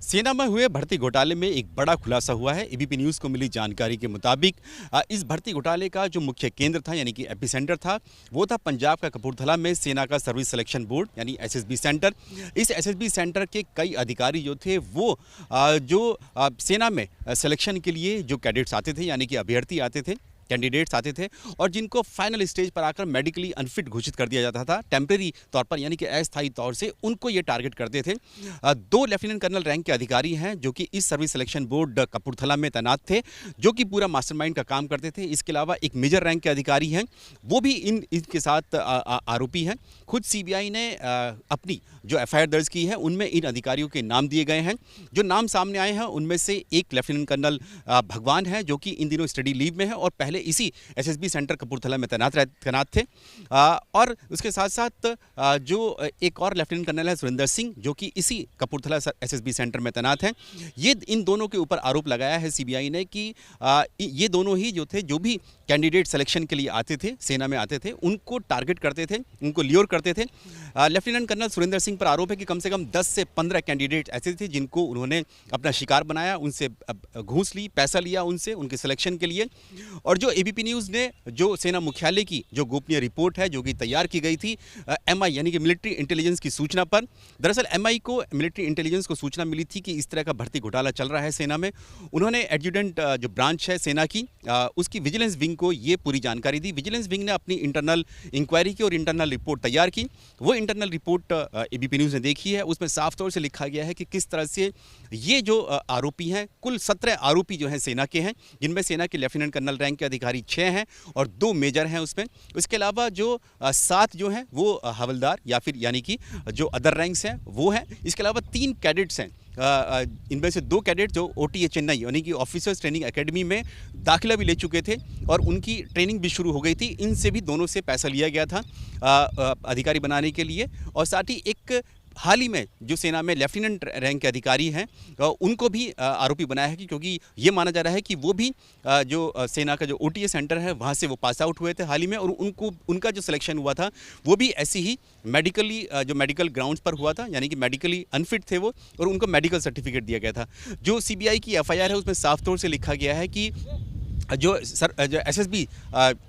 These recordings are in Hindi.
सेना में हुए भर्ती घोटाले में एक बड़ा खुलासा हुआ है। एबीपी न्यूज़ को मिली जानकारी के मुताबिक इस भर्ती घोटाले का जो मुख्य केंद्र था यानी कि एपिसेंटर था वो था पंजाब का कपूरथला में सेना का सर्विस सिलेक्शन बोर्ड यानी एसएसबी सेंटर। इस एसएसबी सेंटर के कई अधिकारी जो थे वो सेना में सिलेक्शन के लिए जो कैडेट्स आते थे यानी कि अभ्यर्थी आते थे, कैंडिडेट्स आते थे और जिनको फाइनल स्टेज पर आकर मेडिकली अनफिट घोषित कर दिया जाता था टेम्परेरी तौर पर यानी कि अस्थायी तौर से, उनको ये टारगेट करते थे। दो लेफ्टिनेंट कर्नल रैंक के अधिकारी हैं जो कि इस सर्विस सिलेक्शन बोर्ड कपूरथला में तैनात थे, जो कि पूरा मास्टरमाइंड का काम करते थे। इसके अलावा एक मेजर रैंक के अधिकारी हैं, वो भी इनके साथ आरोपी हैं। खुद सीबीआई ने अपनी जो एफआईआर दर्ज की है उनमें इन अधिकारियों के नाम दिए गए हैं। जो नाम सामने आए हैं उनमें से एक लेफ्टिनेंट कर्नल भगवान है जो कि इन दिनों स्टडी लीव में है और पहले इसी एसएसबी सेंटर कपूरथला में तैनात थे। और उसके साथ साथ जो एक और लेफ्टिनेंट कर्नल है सुरेंद्र सिंह जो कि इसी कपूरथला एसएसबी सेंटर में तैनात हैं। ये इन दोनों के ऊपर आरोप लगाया है सीबीआई ने कि ये दोनों ही जो थे, जो भी कैंडिडेट सिलेक्शन के लिए आते थे, सेना में आते थे, उनको टारगेट करते थे, उनको ल्योर करते थे। लेफ्टिनेंट कर्नल सुरेंद्र सिंह पर आरोप है कि कम से कम 10 से 15 कैंडिडेट ऐसे थे जिनको उन्होंने अपना शिकार बनाया, उनसे घूस ली, पैसा लिया उनसे उनके सिलेक्शन के लिए। और जो एबीपी न्यूज़ ने जो सेना मुख्यालय की जो गोपनीय रिपोर्ट है जो कि तैयार की गई थी एमआई यानी कि मिलिट्री इंटेलिजेंस की सूचना पर, दरअसल एमआई को मिलिट्री इंटेलिजेंस को सूचना मिली थी कि इस तरह का भर्ती घोटाला चल रहा है सेना में। उन्होंने एडजुटेंट जो ब्रांच है सेना की उसकी विजिलेंस विंग को ये पूरी जानकारी दी। विजिलेंस विंग ने अपनी इंटरनल इंक्वायरी की और इंटरनल रिपोर्ट तैयार की। वो इंटरनल रिपोर्ट एबीपी न्यूज़ ने देखी है। उसमें साफ तौर से लिखा गया है कि किस तरह से ये जो आरोपी हैं, कुल 17 आरोपी जो हैं सेना के हैं, जिनमें सेना के लेफ्टिनेंट कर्नल रैंक के अधिकारी 6 हैं और 2 मेजर हैं उसमें। उसके अलावा जो 7 जो हैं वो हवलदार या फिर यानी कि जो अदर रैंक्स हैं वो हैं। इसके अलावा 3 कैडेट्स हैं। इनमें से 2 कैडेट जो ओटीए चेन्नई यानी कि ऑफिसर्स ट्रेनिंग एकेडमी में दाखिला भी ले चुके थे और उनकी ट्रेनिंग भी शुरू हो गई थी। इनसे भी दोनों से पैसा लिया गया था अधिकारी बनाने के लिए। और साथ ही एक हाल ही में जो सेना में लेफ्टिनेंट रैंक के अधिकारी हैं उनको भी आरोपी बनाया है क्योंकि ये माना जा रहा है कि वो भी जो सेना का जो ओटीए सेंटर है वहाँ से वो पास आउट हुए थे हाल ही में और उनका जो सिलेक्शन हुआ था वो भी ऐसे ही मेडिकल ग्राउंड्स पर हुआ था, यानी कि मेडिकली अनफिट थे वो और उनको मेडिकल सर्टिफिकेट दिया गया था। जो सीबीआई की एफआईआर है उसमें साफ तौर से लिखा गया है कि जो एसएसबी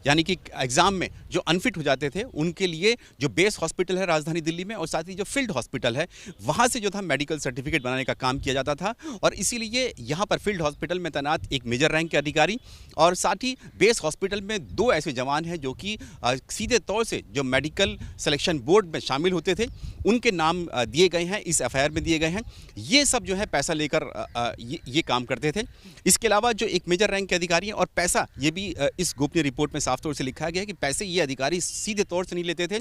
यानी कि एग्ज़ाम में जो अनफिट हो जाते थे उनके लिए जो बेस हॉस्पिटल है राजधानी दिल्ली में और साथ ही जो फील्ड हॉस्पिटल है वहाँ से जो था मेडिकल सर्टिफिकेट बनाने का काम किया जाता था। और इसीलिए यहाँ पर फील्ड हॉस्पिटल में तैनात एक मेजर रैंक के अधिकारी और साथ ही बेस हॉस्पिटल में 2 ऐसे जवान हैं जो कि सीधे तौर से जो मेडिकल सिलेक्शन बोर्ड में शामिल होते थे, उनके नाम दिए गए हैं, इस एफआईआर में दिए गए हैं। ये सब जो है पैसा लेकर ये काम करते थे। इसके अलावा जो एक मेजर रैंक के अधिकारी हैं और पैसा, ये भी इस गोपनीय रिपोर्ट में साफ तौर से लिखा गया है कि पैसे ये अधिकारी सीधे तौर से नहीं लेते थे।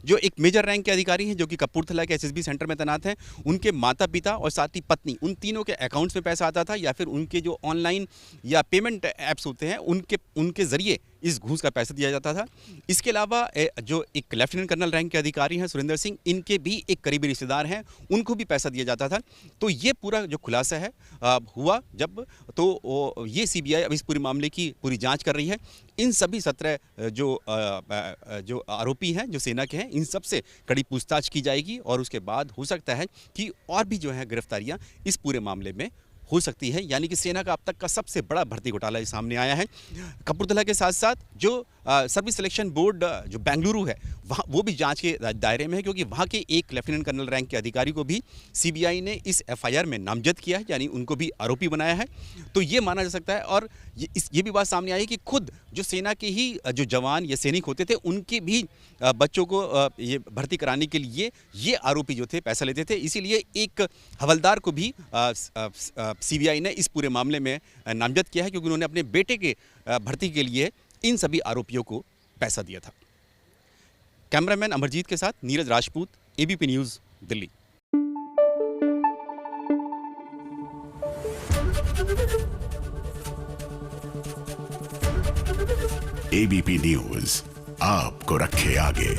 जो एक मेजर रैंक के अधिकारी हैं जो कि कपूरथला के एसएसबी सेंटर में तैनात हैं, उनके माता पिता और साथ ही पत्नी, उन तीनों के अकाउंट्स में पैसा आता था या फिर उनके जो ऑनलाइन या पेमेंट ऐप्स होते हैं उनके ज़रिए इस घूस का पैसा दिया जाता था। इसके अलावा जो एक लेफ्टिनेंट कर्नल रैंक के अधिकारी हैं सुरेंद्र सिंह, इनके भी एक करीबी रिश्तेदार हैं, उनको भी पैसा दिया जाता था। तो ये पूरा जो खुलासा है हुआ जब, तो ये सीबीआई अब इस पूरे मामले की पूरी जांच कर रही है। इन सभी 17 जो आरोपी हैं जो सेना के हैं, इन सब से कड़ी पूछताछ की जाएगी और उसके बाद हो सकता है कि और भी जो है गिरफ्तारियां इस पूरे मामले में हो सकती है। यानी कि सेना का अब तक का सबसे बड़ा भर्ती घोटाला सामने आया है। कपूरथला के साथ साथ जो सर्विस सिलेक्शन बोर्ड जो बेंगलुरु है वहाँ, वो भी जांच के दायरे में है क्योंकि वहाँ के एक लेफ्टिनेंट कर्नल रैंक के अधिकारी को भी सीबीआई ने इस एफआईआर में नामजद किया है, यानी उनको भी आरोपी बनाया है। तो ये माना जा सकता है और ये भी बात सामने आई कि खुद जो सेना के ही जो जवान या सैनिक होते थे उनके भी बच्चों को ये भर्ती कराने के लिए ये आरोपी जो थे पैसा लेते थे। इसीलिए एक हवलदार को भी सीबीआई ने इस पूरे मामले में नामजद किया है क्योंकि उन्होंने अपने बेटे के भर्ती के लिए इन सभी आरोपियों को पैसा दिया था। कैमरामैन अमरजीत के साथ Neeraj Rajput, ABP news, Delhi. ABP news आपको रखे आगे।